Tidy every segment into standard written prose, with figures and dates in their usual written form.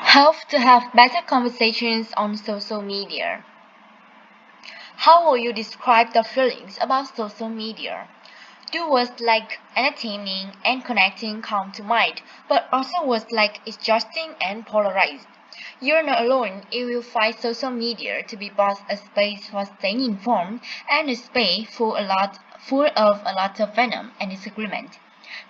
How to have better conversations on social media. How will you describe the feelings about social media? Two words like entertaining and connecting come to mind, but also words like exhausting and polarized. You're not alone if you find social media to be both a space for staying informed and a space full of a lot of venom and disagreement.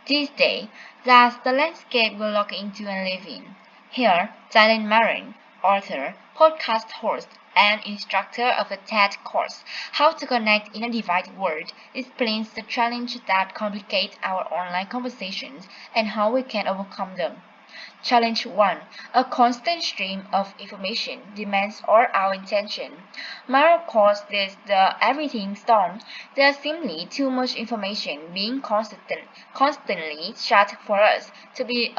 These days, that's the landscape we look into and live in. Here, Marron, author, podcast host, and instructor of a TED course, How to Connect in a Divided World, explains the challenge that complicate our online conversations and how we can overcome them. Challenge 1. A constant stream of information demands all our attention. Marron calls this the everything storm. There's simply too much information being constantly shot for us to be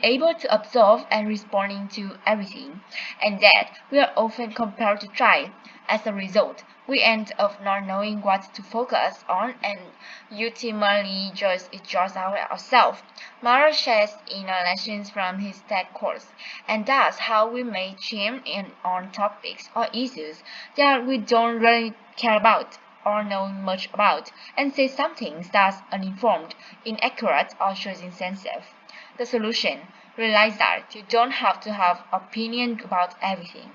able to absorb and responding to everything, and that we are often compelled to try. As a result, we end up not knowing what to focus on and ultimately just exhaust ourselves. Marron shares inner lessons from his TED course, and that's how we may chime in on topics or issues that we don't really care about or know much about, and say something that's uninformed, inaccurate, or just insensitive. The solution: realize that you don't have to have opinion about everything.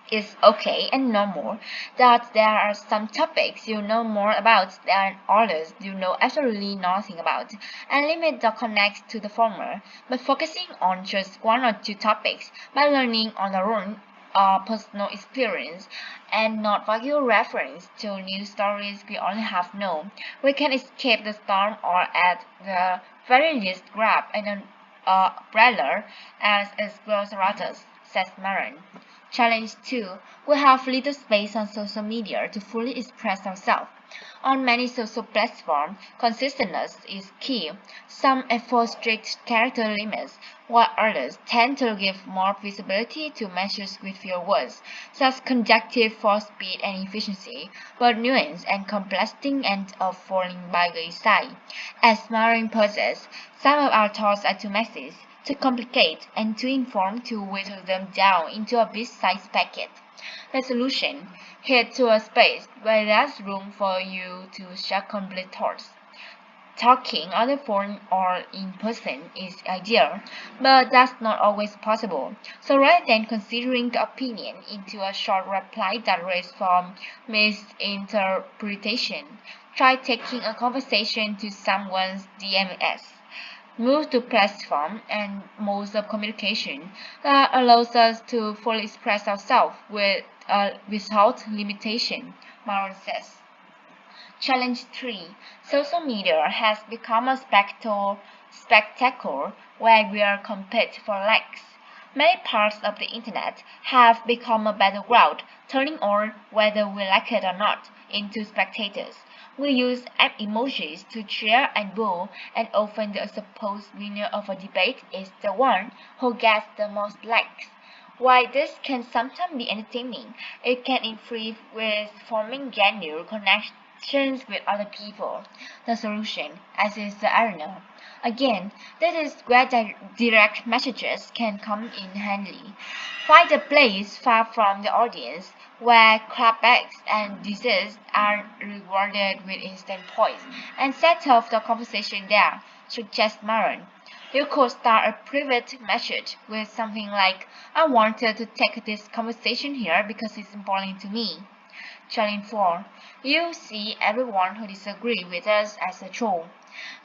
It's okay and normal that there are some topics you know more about than others you know absolutely nothing about, and limit the connect to the former by focusing on just one or two topics by learning on our own personal experience and not vague reference to news stories we only have known. We can escape the storm or at the very least grab an umbrella as explores says Marron. Challenge 2. We have little space on social media to fully express ourselves. On many social platforms, consistentness is key. Some enforce strict character limits, while others tend to give more visibility to messages with fewer words. Such conjunctive for speed and efficiency, but nuance and complexity end up falling by the side. As Marron poses, some of our thoughts are too messy, too complicated, and too informed to whittle them down into a bit-sized packet. The solution: head to a space where there's room for you to share complete thoughts. Talking on the phone or in person is ideal, but that's not always possible. So rather than considering the opinion into a short reply that risks from misinterpretation, try taking a conversation to someone's DMS. Move to platform and modes of communication that allows us to fully express ourselves without limitation, Marron says. Challenge 3. Social media has become a spectacle where we are compete for likes. Many parts of the internet have become a battleground, turning all, whether we like it or not, into spectators. We use app emojis to cheer and boo, and often the supposed winner of a debate is the one who gets the most likes. While this can sometimes be entertaining, it can interfere with forming genuine connections with other people. The solution, as is the arena. Again, this is where direct messages can come in handy. Find a place far from the audience where clapbacks and disease are rewarded with instant points, and set off the conversation there, suggests Marron. You could start a private message with something like, I wanted to take this conversation here because it's important to me. Challenge 4. You see everyone who disagrees with us as a troll.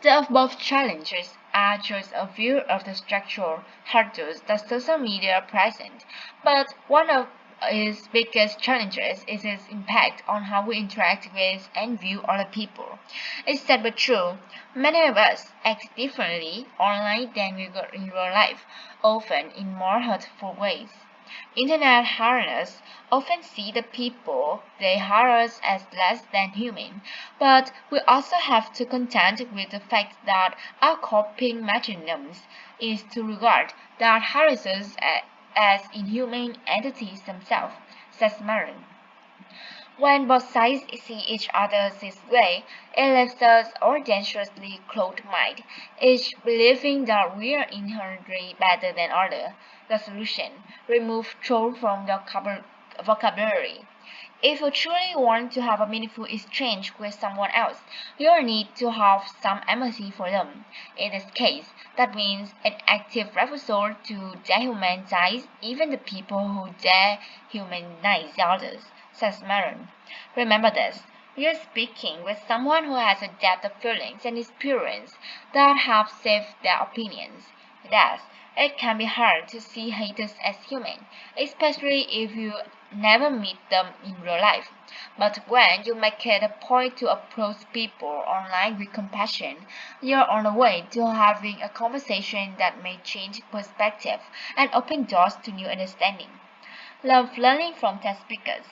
The above challenges are just a few of the structural hurdles that social media present, but one of its biggest challenges is its impact on how we interact with and view other people. It's sad but true. Many of us act differently online than we do in real life, often in more hurtful ways. Internet harriers often see the people they harass as less than human, but we also have to contend with the fact that our coping mechanism is to regard that harassers as inhuman entities themselves, says Marron. When both sides see each other this way, it leaves us all dangerously closed-minded, each believing that we are inherently better than others. The solution: remove troll from the vocabulary. If you truly want to have a meaningful exchange with someone else, you'll need to have some empathy for them. In this case, that means an active refusal to dehumanize even the people who dehumanize others, says Marron. Remember this. You're speaking with someone who has a depth of feelings and experience that have shaped their opinions. Thus, it can be hard to see haters as human, especially if you never meet them in real life. But when you make it a point to approach people online with compassion, you're on the way to having a conversation that may change perspective and open doors to new understanding. Love learning from test speakers.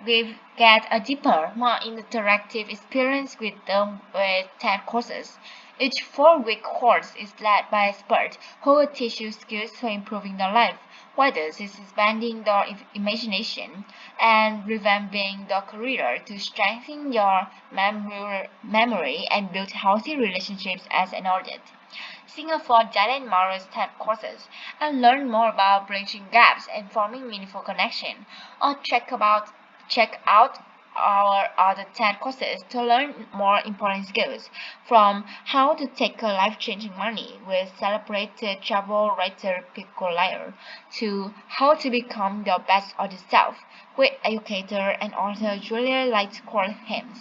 We get a deeper, more interactive experience with them with TED courses. Each 4-week course is led by experts who will teach you skills for improving your life, whether this is expanding your imagination and revamping your career to strengthen your memory and build healthy relationships as an adult. Sign up for Janet Morris TED courses and learn more about bridging gaps and forming meaningful connection. Or check out our other TED courses to learn more important skills, from how to tackle life-changing money with celebrated travel writer Pico Lyer to how to become your best author self with educator and author Julia Lightcourt Hames.